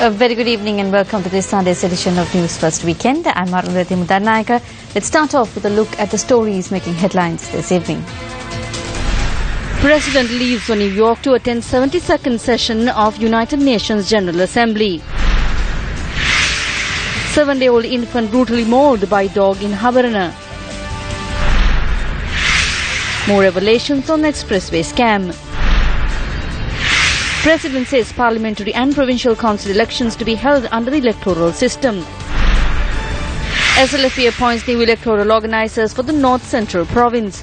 A very good evening and welcome to this Sunday's edition of News First Weekend. I'm Arundhati Mudarnayaka. Let's start off with a look at the stories making headlines this evening. President leaves for New York to attend 72nd session of United Nations General Assembly. 7-day-old infant brutally mauled by dog in Habarana. More revelations on the expressway scam. President says parliamentary and provincial council elections to be held under the electoral system. SLFP appoints new electoral organisers for the North Central Province.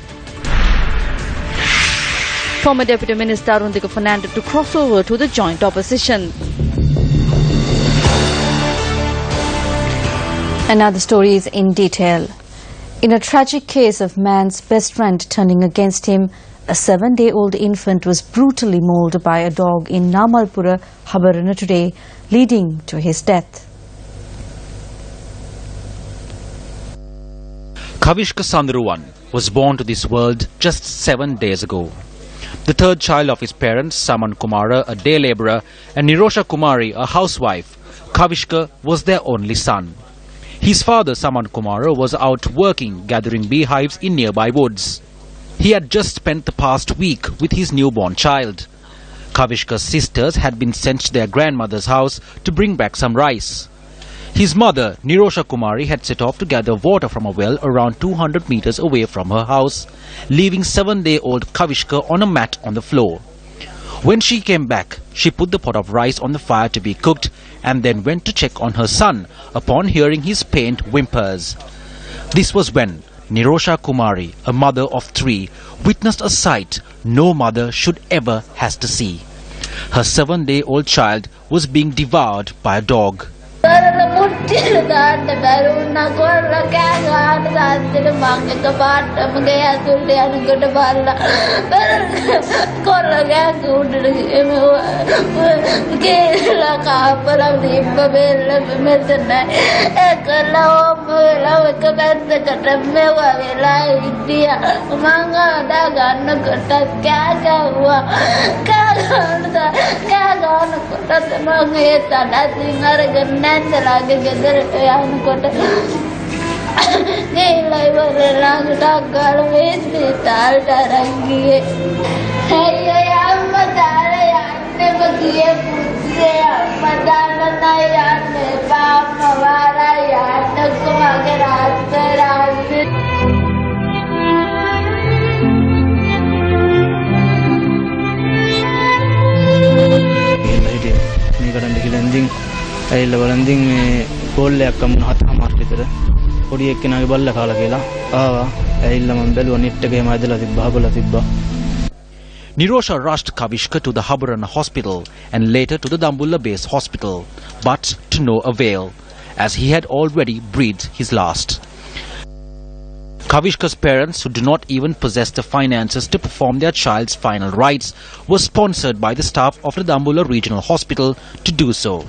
Former Deputy Minister Arundhati Fernandez to cross over to the joint opposition. And now the stories in detail. In a tragic case of man's best friend turning against him, a 7-day-old infant was brutally mauled by a dog in Namalpura, Habarana today, leading to his death. Kavishka Sandruwan was born to this world just 7 days ago. The third child of his parents, Saman Kumara, a day labourer, and Nirosha Kumari, a housewife, Kavishka was their only son. His father, Saman Kumara, was out working, gathering beehives in nearby woods. He had just spent the past week with his newborn child. Kavishka's sisters had been sent to their grandmother's house to bring back some rice. His mother, Nirosha Kumari, had set off to gather water from a well around 200 meters away from her house, leaving 7-day-old Kavishka on a mat on the floor. When she came back, she put the pot of rice on the fire to be cooked and then went to check on her son upon hearing his pained whimpers. This was when Nirosha Kumari, a mother of 3, witnessed a sight no mother should ever has to see. Her 7-day-old child was being devoured by a dog. Nirosha rushed Kavishka to the Habarana hospital and later to the Dambulla base hospital, but to no avail, as he had already breathed his last. Kavishka's parents, who do not even possess the finances to perform their child's final rites, were sponsored by the staff of the Dambulla Regional Hospital to do so.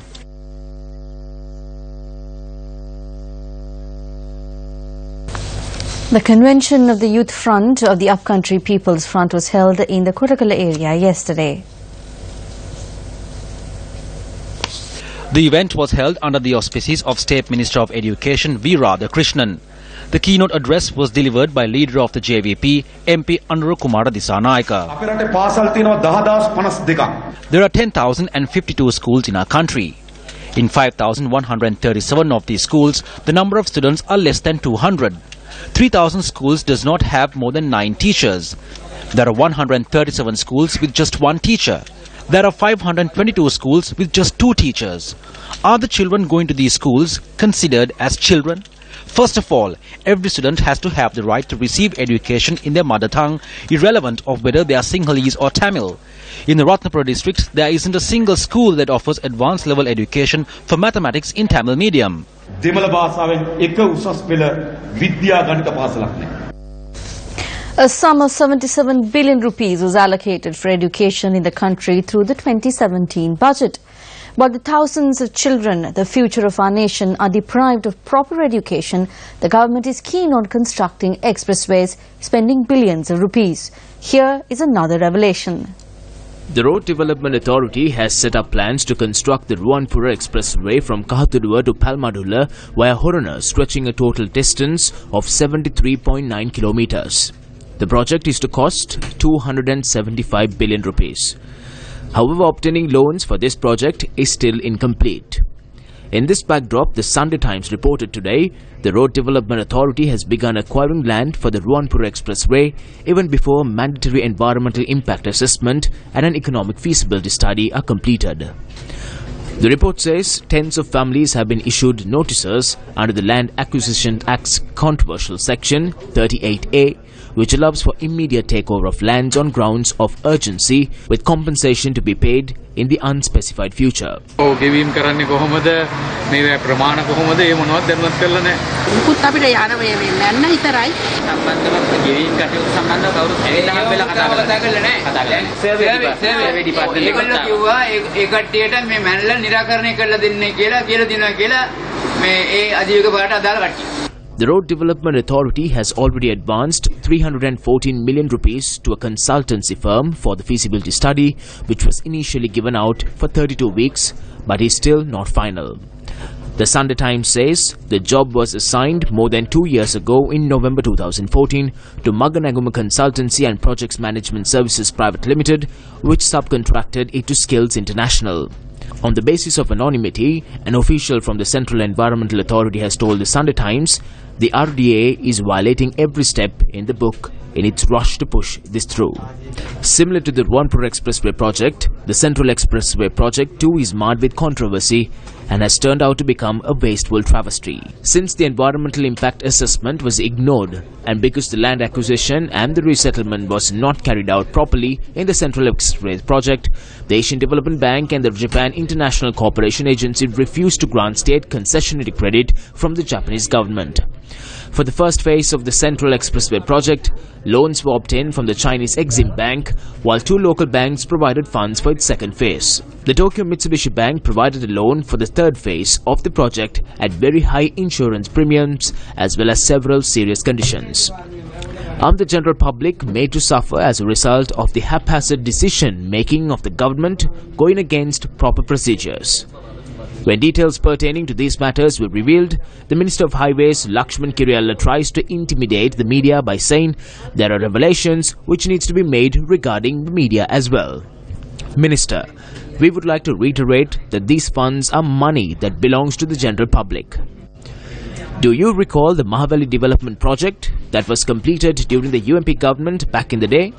The convention of the Youth Front of the Upcountry People's Front was held in the Korakala area yesterday. The event was held under the auspices of State Minister of Education V. Radhakrishnan. The keynote address was delivered by leader of the JVP, MP Anura Kumara Disanayaka. There are 10,052 schools in our country. In 5,137 of these schools, the number of students are less than 200. 3,000 schools does not have more than 9 teachers. There are 137 schools with just 1 teacher. There are 522 schools with just 2 teachers. Are the children going to these schools considered as children? First of all, every student has to have the right to receive education in their mother tongue, irrelevant of whether they are Sinhalese or Tamil. In the Ratnapura district, there isn't a single school that offers advanced level education for mathematics in Tamil medium. A sum of 77 billion rupees was allocated for education in the country through the 2017 budget. But the thousands of children, the future of our nation, are deprived of proper education. The government is keen on constructing expressways, spending billions of rupees. Here is another revelation. The Road Development Authority has set up plans to construct the Ruanpura Expressway from Kahathurua to Palmadulla via Horana, stretching a total distance of 73.9 kilometers. The project is to cost 275 billion rupees. However, obtaining loans for this project is still incomplete. In this backdrop, the Sunday Times reported today the Road Development Authority has begun acquiring land for the Ruanpura Expressway even before mandatory environmental impact assessment and an economic feasibility study are completed. The report says tens of families have been issued notices under the Land Acquisition Act's controversial section 38A, which allows for immediate takeover of lands on grounds of urgency with compensation to be paid in the unspecified future. The Road Development Authority has already advanced 314 million rupees to a consultancy firm for the feasibility study, which was initially given out for 32 weeks, but is still not final. The Sunday Times says the job was assigned more than 2 years ago in November 2014 to Maganaguma Consultancy and Projects Management Services Private Limited, which subcontracted it to Skills International. On the basis of anonymity, an official from the Central Environmental Authority has told the Sunday Times the RDA is violating every step in the book in its rush to push this through. Similar to the Ruanpura Expressway project, the Central Expressway project too is marred with controversy and has turned out to become a wasteful travesty. Since the environmental impact assessment was ignored and because the land acquisition and the resettlement was not carried out properly in the Central Expressway project, the Asian Development Bank and the Japan International Cooperation Agency refused to grant state concessionary credit from the Japanese government. For the first phase of the Central Expressway project, loans were obtained from the Chinese Exim Bank, while 2 local banks provided funds for its second phase. The Tokyo Mitsubishi Bank provided a loan for the third phase of the project at very high insurance premiums as well as several serious conditions. The general public made to suffer as a result of the haphazard decision-making of the government going against proper procedures. When details pertaining to these matters were revealed, the Minister of Highways, Lakshman Kiriyalla, tries to intimidate the media by saying there are revelations which needs to be made regarding the media as well. Minister, we would like to reiterate that these funds are money that belongs to the general public. Do you recall the Mahavali development project that was completed during the UMP government back in the day?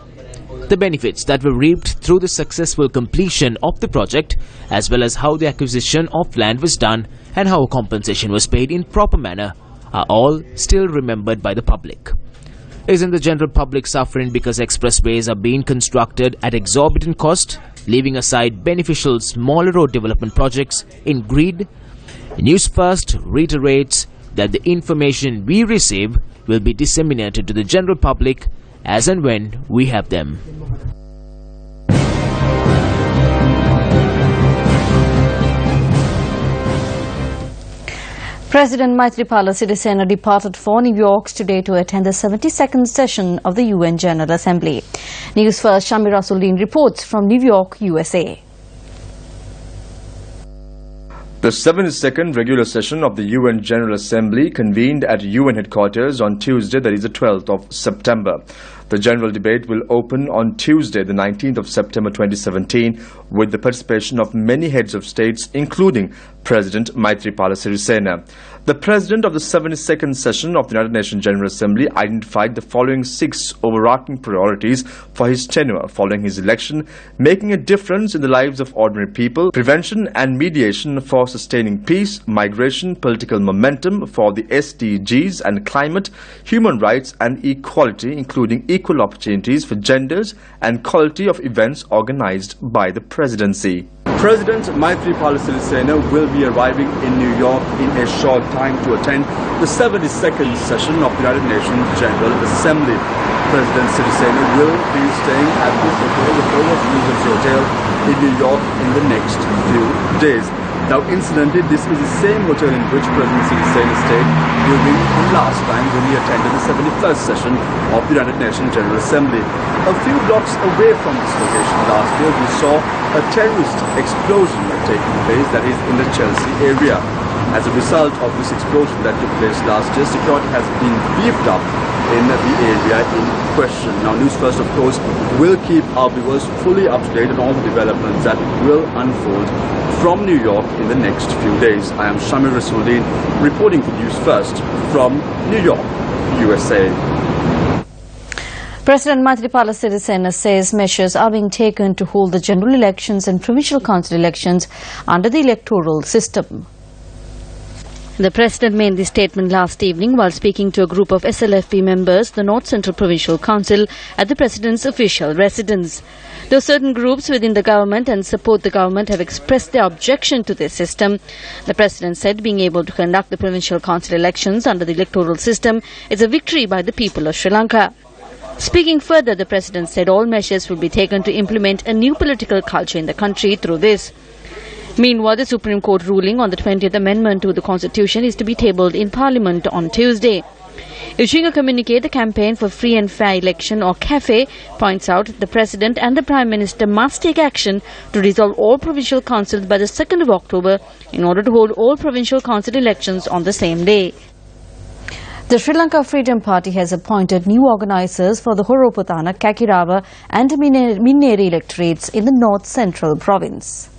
The benefits that were reaped through the successful completion of the project, as well as how the acquisition of land was done and how compensation was paid in proper manner, are all still remembered by the public. Isn't the general public suffering because expressways are being constructed at exorbitant cost, leaving aside beneficial smaller road development projects in greed? News First reiterates that the information we receive will be disseminated to the general public as and when we have them. President Maithripala Sirisena departed for New York today to attend the 72nd session of the UN General Assembly. News First Shamir Rasuldin reports from New York, USA. The 72nd regular session of the UN General Assembly convened at UN headquarters on Tuesday, that is the 12th of September. The general debate will open on Tuesday, the 19th of September 2017, with the participation of many heads of states, including President Maithripala Sirisena. The president of the 72nd session of the United Nations General Assembly identified the following 6 overarching priorities for his tenure following his election: making a difference in the lives of ordinary people, prevention and mediation for sustaining peace, migration, political momentum for the SDGs and climate, human rights and equality, including equal opportunities for genders and quality of events organized by the presidency. President Maithripala Sirisena will be arriving in New York in a short time to attend the 72nd session of the United Nations General Assembly. President Sirisena will be staying at this hotel, the Polaris Regency Hotel in New York in the next few days. Now, incidentally, this is the same hotel in which President Sirisena stayed during the last time when he attended the 71st session of the United Nations General Assembly. A few blocks away from this location last year, we saw a terrorist explosion taking place, that is in the Chelsea area. As a result of this explosion that took place last year, security has been beefed up in the area in question. Now, Newsfirst, of course, will keep our viewers fully up to date on all the developments that will unfold from New York in the next few days. I am Shamir Rasuldin reporting for Newsfirst from New York, USA. President Maithripala Sirisena says measures are being taken to hold the general elections and provincial council elections under the electoral system. The President made this statement last evening while speaking to a group of SLFP members, the North Central Provincial Council, at the President's official residence. Though certain groups within the government and support the government have expressed their objection to this system, the President said being able to conduct the provincial council elections under the electoral system is a victory by the people of Sri Lanka. Speaking further, the President said all measures will be taken to implement a new political culture in the country through this. Meanwhile, the Supreme Court ruling on the 20th Amendment to the Constitution is to be tabled in Parliament on Tuesday. Issuing a communique, the Campaign for Free and Fair Election, or CAFE, points out the President and the Prime Minister must take action to dissolve all provincial councils by the 2nd of October in order to hold all provincial council elections on the same day. The Sri Lanka Freedom Party has appointed new organisers for the Horopatana, Kakirawa and Minneri electorates in the North Central Province.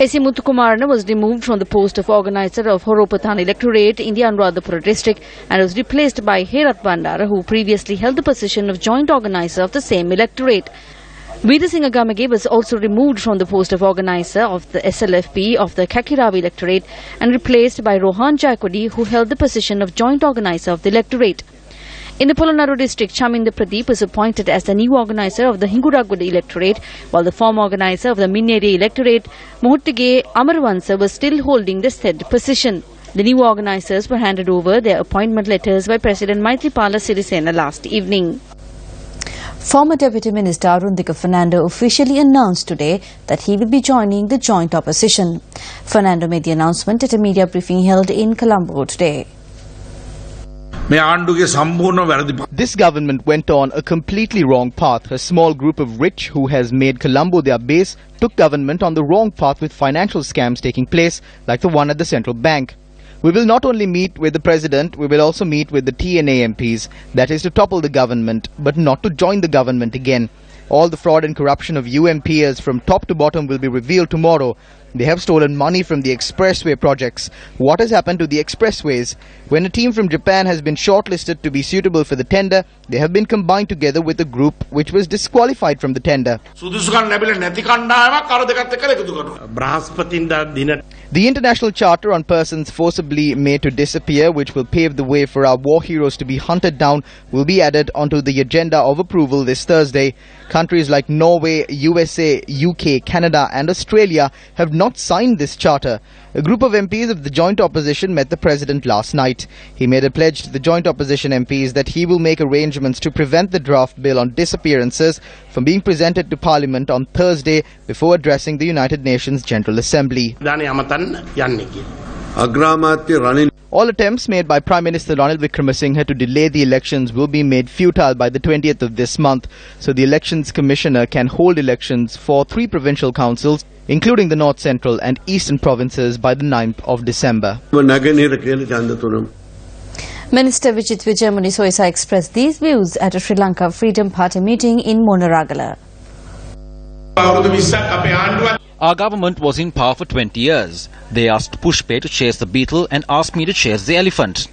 S.C. Muthukumarana was removed from the post of organiser of Horopatana electorate in the Anuradhapura district and was replaced by Herath Bandara, who previously held the position of joint organiser of the same electorate. Veerasinghe Gamage was also removed from the post of organiser of the SLFP of the Kakirawa electorate and replaced by Rohan Jaikwadi, who held the position of joint organiser of the electorate. In the Polonnaru district, Chaminda Pradeep was appointed as the new organiser of the Hinguraguda electorate, while the former organiser of the Minneri electorate, Mohuttige Amarvansa, was still holding the said position. The new organisers were handed over their appointment letters by President Maithripala Sirisena last evening. Former Deputy Minister Arundhika Fernando officially announced today that he will be joining the joint opposition. Fernando made the announcement at a media briefing held in Colombo today. This government went on a completely wrong path. A small group of rich who has made Colombo their base took government on the wrong path with financial scams taking place like the one at the central bank. We will not only meet with the President, we will also meet with the TNA MPs, that is to topple the government, but not to join the government again. All the fraud and corruption of UMPs from top to bottom will be revealed tomorrow. They have stolen money from the expressway projects. What has happened to the expressways? When a team from Japan has been shortlisted to be suitable for the tender, they have been combined together with a group which was disqualified from the tender. The International Charter on Persons Forcibly Made to Disappear, which will pave the way for our war heroes to be hunted down, will be added onto the agenda of approval this Thursday. Countries like Norway, USA, UK, Canada and Australia have not signed this charter. A group of MPs of the joint opposition met the President last night. He made a pledge to the joint opposition MPs that he will make arrangements to prevent the draft bill on disappearances from being presented to Parliament on Thursday before addressing the United Nations General Assembly. All attempts made by Prime Minister Ranil Wickremesinghe to delay the elections will be made futile by the 20th of this month, so the Elections Commissioner can hold elections for 3 provincial councils, including the North Central and Eastern provinces, by the 9th of December. Minister Vijit Vijayamuni Soisa expressed these views at a Sri Lanka Freedom Party meeting in Monaragala. Our government was in power for 20 years. They asked Pushpe to chase the beetle and asked me to chase the elephant.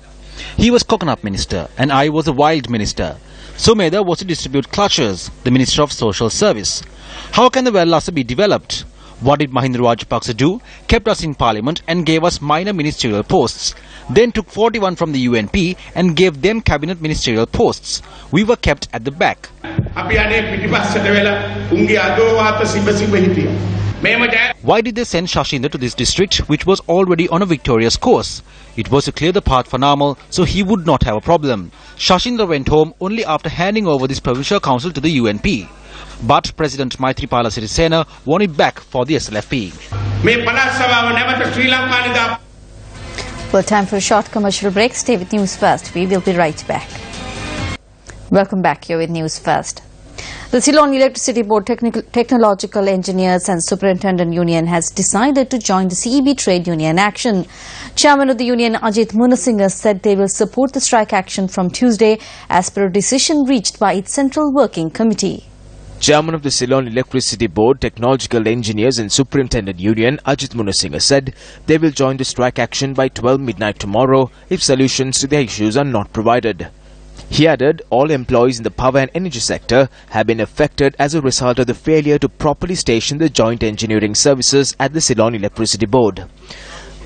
He was coconut minister and I was a wild minister. Sumedha was to distribute clutches, the Minister of Social Service. How can the Vellasa be developed? What did Mahinda Rajapaksa do? Kept us in parliament and gave us minor ministerial posts. Then took 41 from the UNP and gave them cabinet ministerial posts. We were kept at the back. Why did they send Shashinda to this district, which was already on a victorious course? It was to clear the path for Namal, so he would not have a problem. Shashinda went home only after handing over this provincial council to the UNP. But President Maithripala Sirisena won it back for the SLFP. Well, time for a short commercial break. Stay with News First. We will be right back. Welcome back. You're with News First. The Ceylon Electricity Board Technological Engineers and Superintendent Union has decided to join the CEB trade union action. Chairman of the union Ajit Munasinghe said they will support the strike action from Tuesday as per a decision reached by its Central Working Committee. Chairman of the Ceylon Electricity Board Technological Engineers and Superintendent Union Ajit Munasinghe said they will join the strike action by 12 midnight tomorrow if solutions to their issues are not provided. He added all employees in the power and energy sector have been affected as a result of the failure to properly station the joint engineering services at the Ceylon Electricity Board.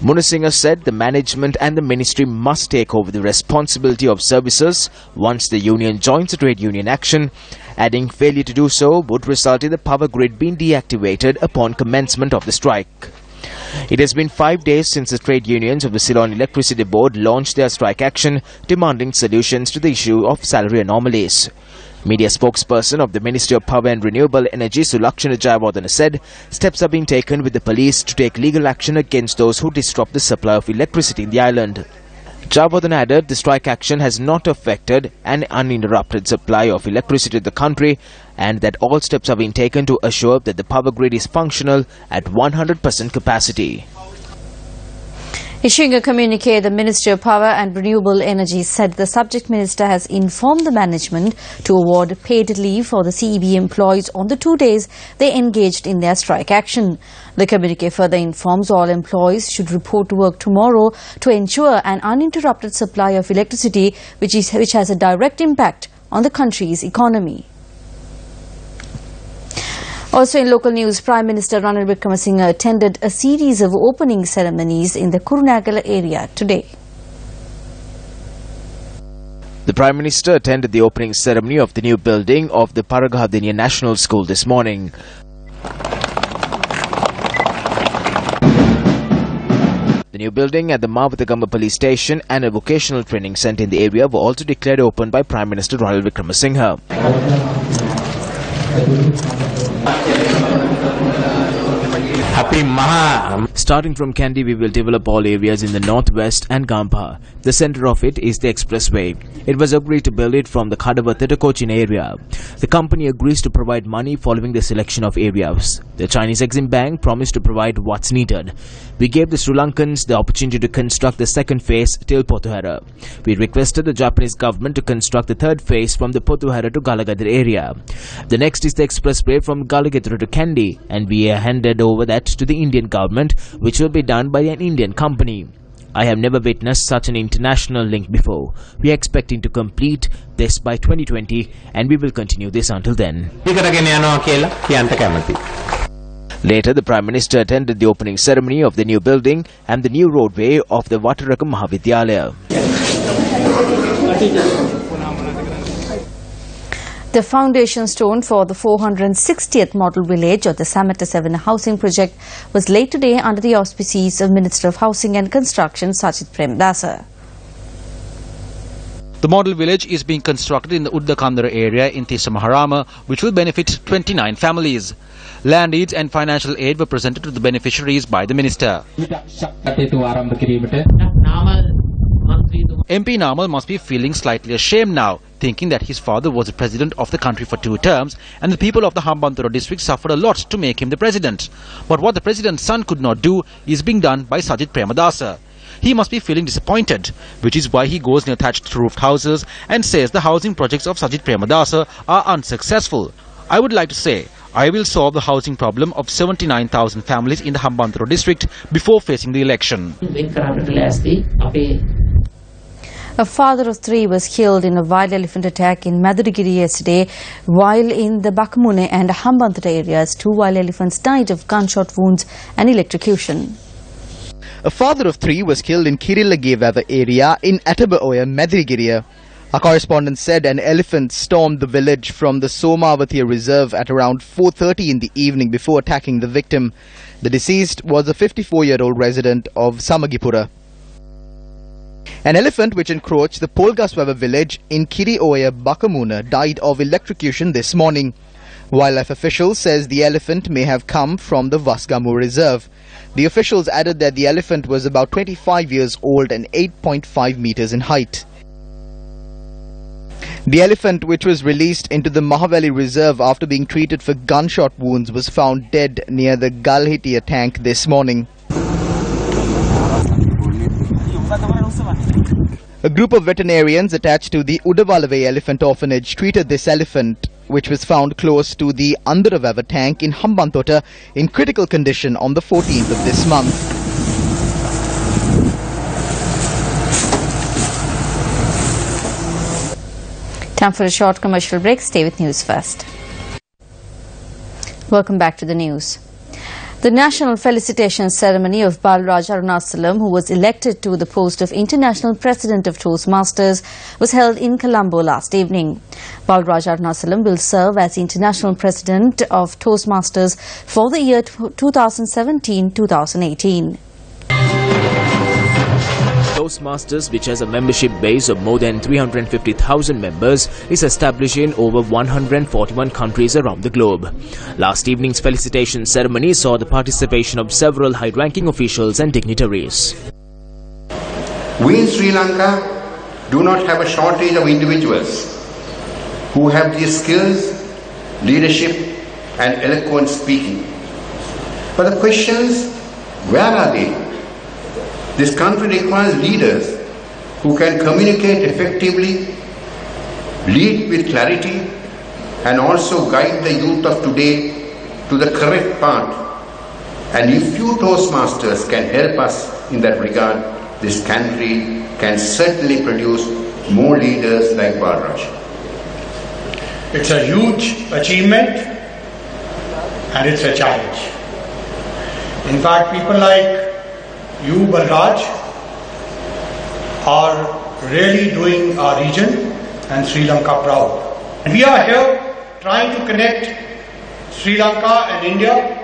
Munasinghe said the management and the ministry must take over the responsibility of services once the union joins the trade union action, adding failure to do so would result in the power grid being deactivated upon commencement of the strike. It has been 5 days since the trade unions of the Ceylon Electricity Board launched their strike action demanding solutions to the issue of salary anomalies. Media spokesperson of the Ministry of Power and Renewable Energy Sulakshana Jayawardena said steps are being taken with the police to take legal action against those who disrupt the supply of electricity in the island. Jayawardena added the strike action has not affected an uninterrupted supply of electricity to the country and that all steps are being taken to assure that the power grid is functional at 100% capacity. Issuing a communique, the Ministry of Power and Renewable Energy said the subject minister has informed the management to award paid leave for the CEB employees on the 2 days they engaged in their strike action. The communique further informs all employees should report to work tomorrow to ensure an uninterrupted supply of electricity, which has a direct impact on the country's economy. Also in local news, Prime Minister Ranil Wickremesinghe attended a series of opening ceremonies in the Kurunegala area today. The Prime Minister attended the opening ceremony of the new building of the Paragahadiniya National School this morning. The new building at the Mavathagamba Police Station and a vocational training centre in the area were also declared open by Prime Minister Ranil Wickremesinghe. Starting from Kandy, we will develop all areas in the northwest and Gampa. The centre of it is the expressway. It was agreed to build it from the Kadawatha to Cochin area. The company agrees to provide money following the selection of areas. The Chinese Exim Bank promised to provide what's needed. We gave the Sri Lankans the opportunity to construct the second phase till Pothuhara. We requested the Japanese government to construct the third phase from the Pothuhara to Galagadra area. The next is the expressway from Galagadra to Kandy, and we handed over that to the Indian government, which will be done by an Indian company. I have never witnessed such an international link before. We are expecting to complete this by 2020 and we will continue this until then. Later, the Prime Minister attended the opening ceremony of the new building and the new roadway of the Vatarakam Mahavidyalaya. The foundation stone for the 460th model village of the Samata 7 housing project was laid today under the auspices of Minister of Housing and Construction Sajid Premadasa. The model village is being constructed in the Uddakandara area in Thisamaharama, which will benefit 29 families. Land aids and financial aid were presented to the beneficiaries by the minister. MP Namal must be feeling slightly ashamed now, thinking that his father was the president of the country for 2 terms and the people of the Hambantota district suffered a lot to make him the president. But what the president's son could not do is being done by Sajid Premadasa. He must be feeling disappointed, which is why he goes near thatched roofed houses and says the housing projects of Sajid Premadasa are unsuccessful. I would like to say, I will solve the housing problem of 79,000 families in the Hambantota district before facing the election. A father of 3 was killed in a wild elephant attack in Maduragiri yesterday, while in the Bakamune and Hambantota areas, 2 wild elephants died of gunshot wounds and electrocution. A father of 3 was killed in Kirilagevava area in Atabaoya, Maduragiri. Our correspondent said an elephant stormed the village from the Somavathia reserve at around 4:30 in the evening before attacking the victim. The deceased was a 54-year-old resident of Samagipura. An elephant which encroached the Polgaswava village in Kirioya, Bakamuna died of electrocution this morning. Wildlife officials says the elephant may have come from the Vasgamu reserve. The officials added that the elephant was about 25 years old and 8.5 meters in height. The elephant, which was released into the Mahavali reserve after being treated for gunshot wounds, was found dead near the Galhitia tank this morning. A group of veterinarians attached to the Udavalave Elephant Orphanage treated this elephant, which was found close to the Andaravava tank in Hambantota, in critical condition on the 14th of this month. Time for a short commercial break. Stay with News First. Welcome back to the news. The national felicitation ceremony of Balraj Arunachalam, who was elected to the post of International President of Toastmasters, was held in Colombo last evening. Balraj Arunachalam will serve as International President of Toastmasters for the year 2017-2018. Toastmasters, which has a membership base of more than 350,000 members, is established in over 141 countries around the globe. Last evening's felicitation ceremony saw the participation of several high-ranking officials and dignitaries. We in Sri Lanka do not have a shortage of individuals who have these skills, leadership and eloquent speaking. But the questions, where are they? This country requires leaders who can communicate effectively, lead with clarity, and also guide the youth of today to the correct path. And if you Toastmasters can help us in that regard, this country can certainly produce more leaders like Balraj. It's a huge achievement and it's a challenge. In fact, people like you, Balraj, are really doing our region and Sri Lanka proud. And we are here trying to connect Sri Lanka and India,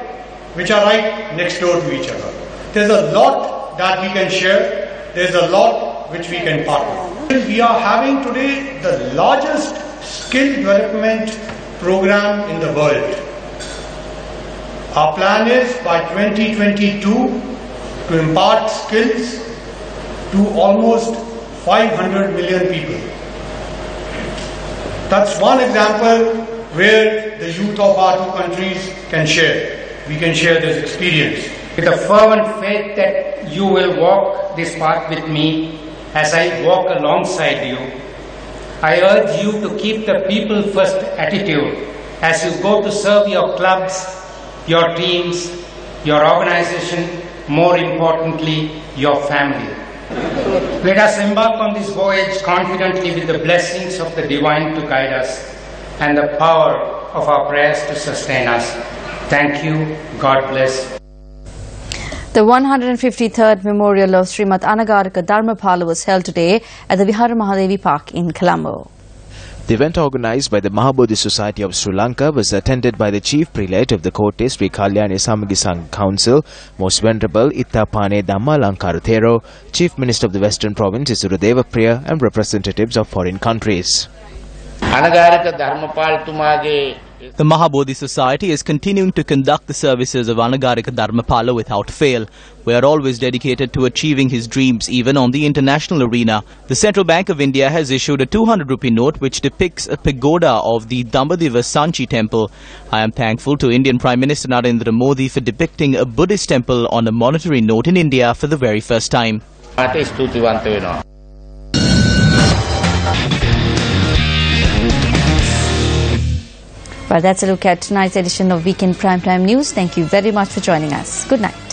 which are right next door to each other. There's a lot that we can share. There's a lot which we can partner. We are having today the largest skill development program in the world. Our plan is by 2022 to impart skills to almost 500 million people. That's one example where the youth of our two countries can share. We can share this experience. With a fervent faith that you will walk this path with me as I walk alongside you, I urge you to keep the people first attitude as you go to serve your clubs, your teams, your organization, more importantly, your family. Let us embark on this voyage confidently with the blessings of the divine to guide us and the power of our prayers to sustain us. Thank you. God bless. The 153rd memorial of Srimat Anagarika Dharmapala was held today at the Vihara Mahadevi Park in Colombo. The event organized by the Mahabodhi Society of Sri Lanka was attended by the Chief Prelate of the Kotte Sri Kalyani Samagi Sangha Council, Most Venerable Ittapane Dhammalanka Thero, Chief Minister of the Western Province Isuru Devapriya, and representatives of foreign countries. The Mahabodhi Society is continuing to conduct the services of Anagarika Dharmapala without fail. We are always dedicated to achieving his dreams, even on the international arena. The Central Bank of India has issued a 200 rupee note which depicts a pagoda of the Dambadiva Sanchi temple. I am thankful to Indian Prime Minister Narendra Modi for depicting a Buddhist temple on a monetary note in India for the very first time. Well, that's a look at tonight's edition of Weekend Primetime News. Thank you very much for joining us. Good night.